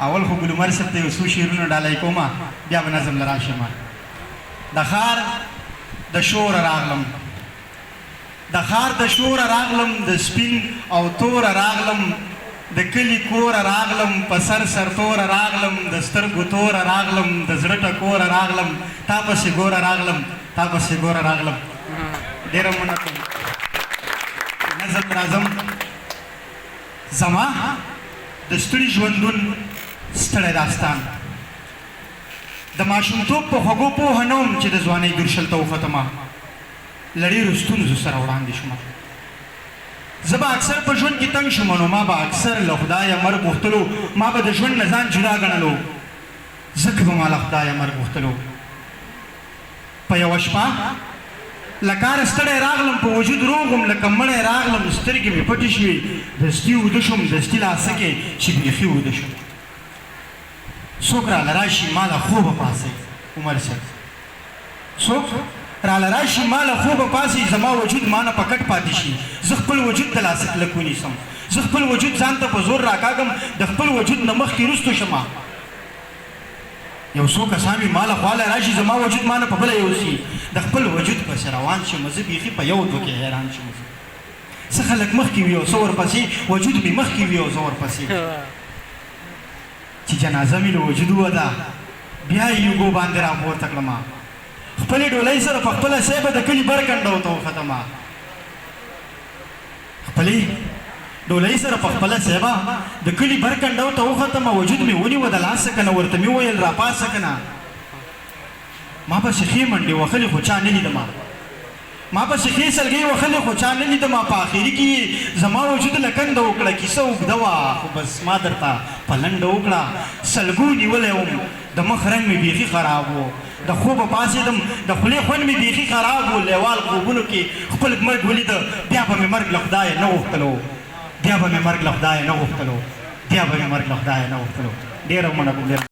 اول خو ګل عمر صاحب ته یو څو شعرونه ډالۍ کومه بیا به نظم له راشم. د ښار د شور راغلم، د ښار د شور راغلم، د سپین او تور راغلم، د کلي کور راغلم، په سر سرتور راغلم، د سترګو تور راغلم، د زړه ټکور راغلم، تا پسې ګوره راغلم، تا پسې ګوره راغلم. ډېره مننه کوم. نظم راځم. زما د ستړي ژوندون ستړی داستان، د ماشومتوب په خوږو پوهه نه وم چې د ځوانۍ درشل ته وختمه، له ډېرو ستونزو سره وړاندې شومه. زه به اکثر په ژوند کې تنګ شوم، نو ما به اکثر له خدایه مرګ غوښتلو، ما به د ژوند نه ځان جدا ګڼلو، ځکه به ما له خدایه مرګ غوښتلو. په یوه شپه له کاره ستړی راغلم، په وجود روغ وم، لکه مړی راغلم، سترګې مې پټې شوې، دستي ویده شوم، دستي لاسه کې چې بیخي ویده شوم. څوک راله راشي ما له خوبه پاڅوي، عمر صاحب څوک راله راشي ما له خوبه پاڅوي، زما وجود ما نه په کټ پاتې شي، زه خپل وجود د لاسه کلک ونیسم، زه خپل وجود ځان ته په زور راکاږم، د خپل وجود نه مخکې وروستو شمه. یو څو کسان مې ما له خواله راشي، زما وجود ما نه په بله یوسي، د خپل وجود پسې روان شم، زه بیخي په یو دوه کې حیران شم. څه خلک مخکې وي او څه ورپسې، وجود مې مخکې وي او زه ورپسې. چې جنازه مې له وجود وده، بیا یې یوګو باندې راپورته کړمه، خپلې ډولۍ سره په خپله صیبه د کلي بر کنډو ته وختمه، خپلې ډولۍ سره په خپله صیبه د کلي بر کنډو ته وختمه. وجود مې ونیوه د لاسه که نه، ورته مې وویل راپاسه که نه. ما پسې ښې منډې وهلې خو چا نه لیدمه، ما پسې ښې سلګۍ وهلې خو چا نه لیدمه. په آخري کې زما وجود له کنده وکړه، کیسه اوږده وه خو بس ما درته په لنډه وکړه. سلګو نیولی وم، د مخ رنګ مې بیخي خراب و، د خوبه پاڅېدم، د خولې خوند مې بیخي خراب و. لیوال خوبونو کې خپل مرګ ولیده، بیا به مې مرګ له خدایه نه غوښتلو، بیا به مې مرګ له خدایه نه غوښتلو، بیا به مې مرګ له خدایه نه غوښتلو. ډېره مننه کوم.